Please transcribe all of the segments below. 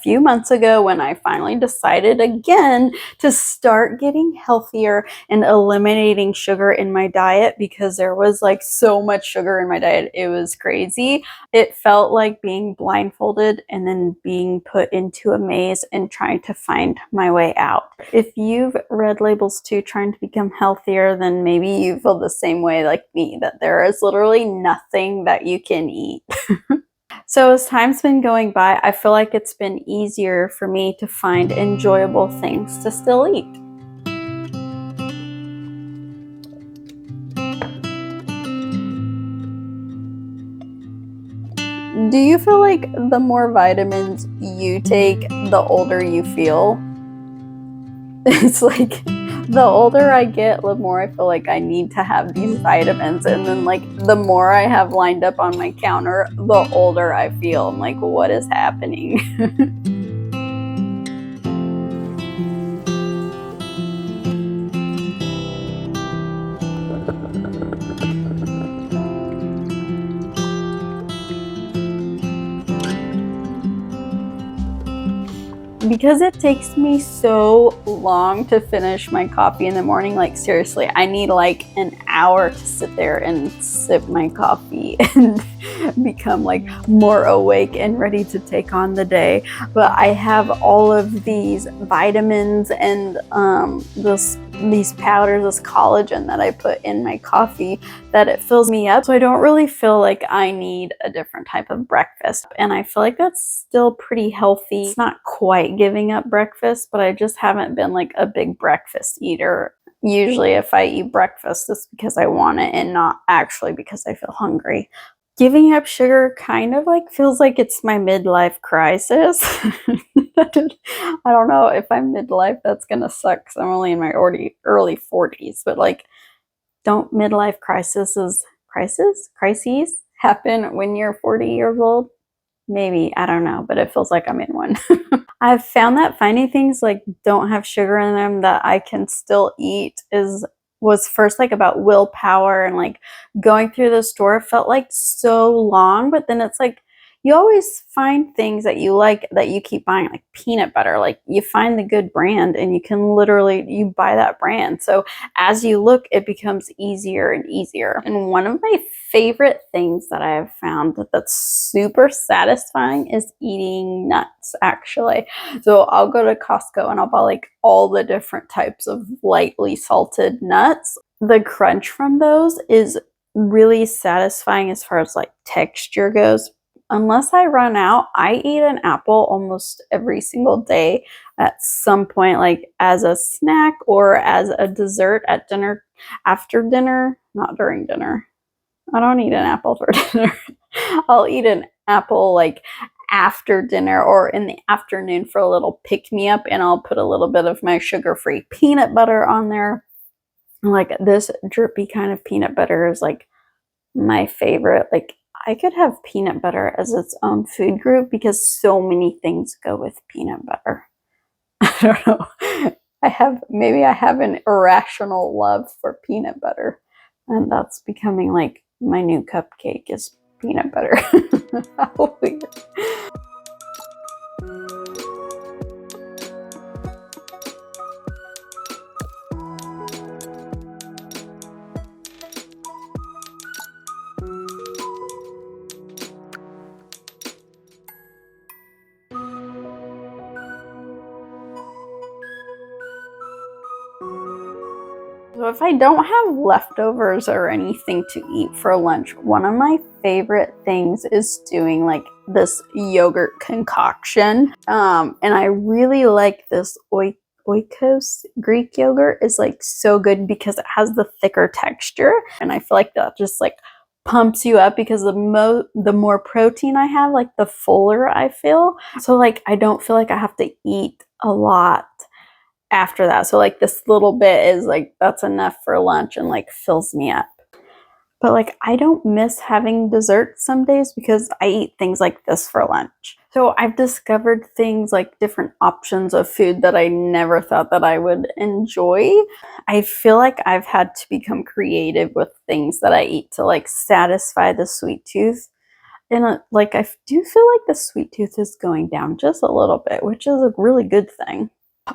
few months ago when I finally decided again to start getting healthier and eliminating sugar in my diet because there was like so much sugar in my diet. It was crazy. It felt like being blindfolded and then being put into a maze and trying to find my way out. If you've read labels too, trying to become healthier, then maybe you feel the same way like me, that there is literally nothing that you can eat. So as time's been going by, I feel like it's been easier for me to find enjoyable things to still eat. Do you feel like the more vitamins you take, the older you feel? It's like the older I get, the more I feel like I need to have these vitamins. And then like the more I have lined up on my counter, the older I feel. I'm like, what is happening? Because it takes me so long to finish my coffee in the morning, like seriously, I need like an hour to sit there and sip my coffee and become like more awake and ready to take on the day. But I have all of these vitamins and these powders, this collagen that I put in my coffee, that it fills me up. So I don't really feel like I need a different type of breakfast. And I feel like that's still pretty healthy. It's not quite giving up breakfast, but I just haven't been like a big breakfast eater. Usually if I eat breakfast, it's because I want it and not actually because I feel hungry. Giving up sugar kind of like feels like it's my midlife crisis. I don't know if I'm midlife, that's gonna suck because I'm only in my early 40s, but like, don't midlife crises happen when you're 40 years old? Maybe, I don't know, but it feels like I'm in one. I've found that finding things like don't have sugar in them that I can still eat was first like about willpower, and like going through the store felt like so long, but then it's like you always find things that you like that you keep buying, like peanut butter. Like you find the good brand and you can literally you buy that brand. So as you look, it becomes easier and easier. And one of my favorite things that I have found that's super satisfying is eating nuts, actually. So I'll go to Costco and I'll buy like all the different types of lightly salted nuts. The crunch from those is really satisfying as far as like texture goes. Unless I run out, I eat an apple almost every single day at some point, like as a snack or as a dessert at dinner, after dinner, not during dinner. I don't eat an apple for dinner. I'll eat an apple like after dinner or in the afternoon for a little pick-me-up, and I'll put a little bit of my sugar-free peanut butter on there. Like this drippy kind of peanut butter is like my favorite. Like I could have peanut butter as its own food group because so many things go with peanut butter. I don't know. Maybe I have an irrational love for peanut butter, and that's becoming like my new cupcake is peanut butter. How weird. So if I don't have leftovers or anything to eat for lunch, one of my favorite things is doing like this yogurt concoction. And I really like this oikos Greek yogurt is like so good because it has the thicker texture. And I feel like that just like pumps you up because the more protein I have, like the fuller I feel. So like I don't feel like I have to eat a lot after that. So like this little bit is like, that's enough for lunch and like fills me up. But like I don't miss having dessert some days because I eat things like this for lunch. So I've discovered things like different options of food that I never thought that I would enjoy. I feel like I've had to become creative with things that I eat to like satisfy the sweet tooth. And like I do feel like the sweet tooth is going down just a little bit, which is a really good thing.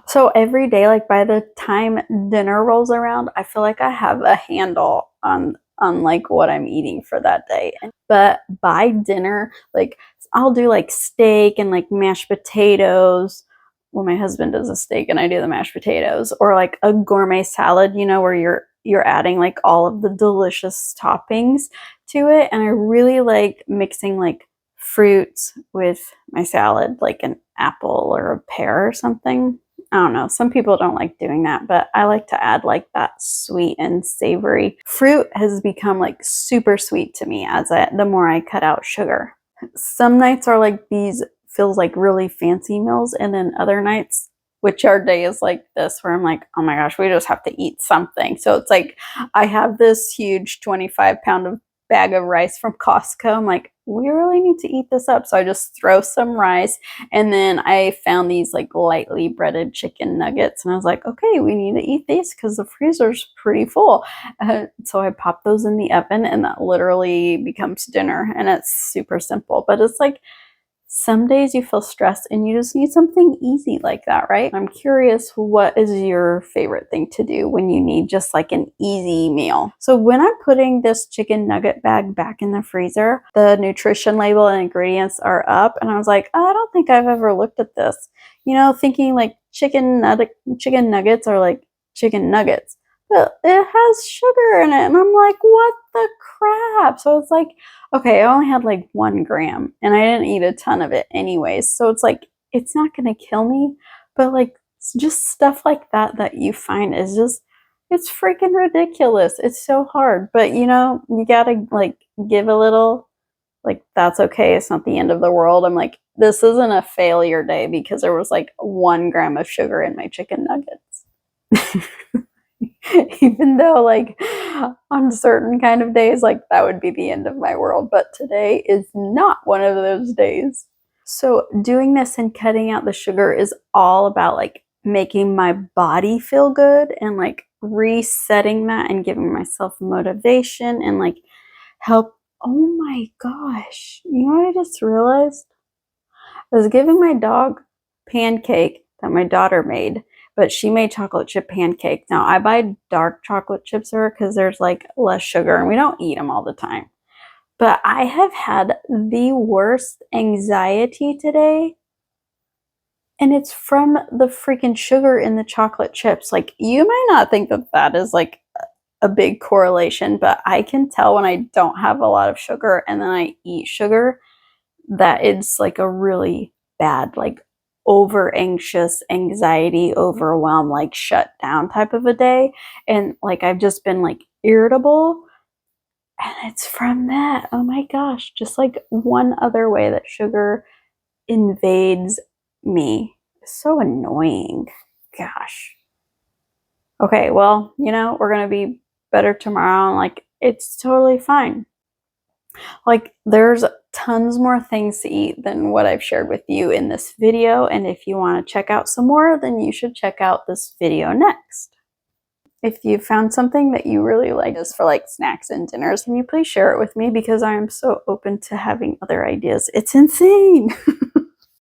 So every day, like by the time dinner rolls around, I feel like I have a handle on like what I'm eating for that day. But by dinner, like I'll do like steak and like mashed potatoes. Well, my husband does a steak and I do the mashed potatoes, or like a gourmet salad, you know, where you're adding like all of the delicious toppings to it. And I really like mixing like fruits with my salad, like an apple or a pear or something. I don't know. Some people don't like doing that, but I like to add like that sweet and savory. Fruit has become like super sweet to me the more I cut out sugar. Some nights are like these feels like really fancy meals, and then other nights, which are days like this where I'm like, oh my gosh, we just have to eat something. So it's like I have this huge 25-pound of bag of rice from Costco. I'm like, we really need to eat this up. So I just throw some rice, and then I found these like lightly breaded chicken nuggets, and I was like, okay, we need to eat these because the freezer's pretty full. So I pop those in the oven, and that literally becomes dinner, and it's super simple. But it's like some days you feel stressed and you just need something easy like that, right? I'm curious, what is your favorite thing to do when you need just like an easy meal? So when I'm putting this chicken nugget bag back in the freezer, the nutrition label and ingredients are up, and I was like, oh, I don't think I've ever looked at this. You know, thinking like chicken nuggets are like chicken nuggets, but it has sugar in it, and I'm like, what the crap? So it's like, okay, I only had like 1 gram and I didn't eat a ton of it anyways. So it's like, it's not going to kill me. But like, just stuff like that you find is just, it's freaking ridiculous. It's so hard. But you know, you got to like give a little, like, that's okay. It's not the end of the world. I'm like, this isn't a failure day because there was like 1 gram of sugar in my chicken nuggets. Even though like on certain kind of days, like that would be the end of my world, but today is not one of those days. So doing this and cutting out the sugar is all about like making my body feel good and like resetting that and giving myself motivation and like help. Oh my gosh, you know what I just realized? I was giving my dog pancake that my daughter made, but she made chocolate chip pancake. Now I buy dark chocolate chips for her because there's like less sugar and we don't eat them all the time. But I have had the worst anxiety today, and it's from the freaking sugar in the chocolate chips. Like, you might not think that that is like a big correlation, but I can tell when I don't have a lot of sugar and then I eat sugar that it's like a really bad, like over anxious, anxiety, overwhelm, like shut down type of a day. And like I've just been like irritable, and it's from that. Oh my gosh, just like one other way that sugar invades me. It's so annoying. Gosh. Okay, well, you know, we're gonna be better tomorrow, and like it's totally fine. Like, there's tons more things to eat than what I've shared with you in this video, and if you want to check out some more, then you should check out this video next. If you found something that you really like just for like snacks and dinners, can you please share it with me, because I am so open to having other ideas. It's insane.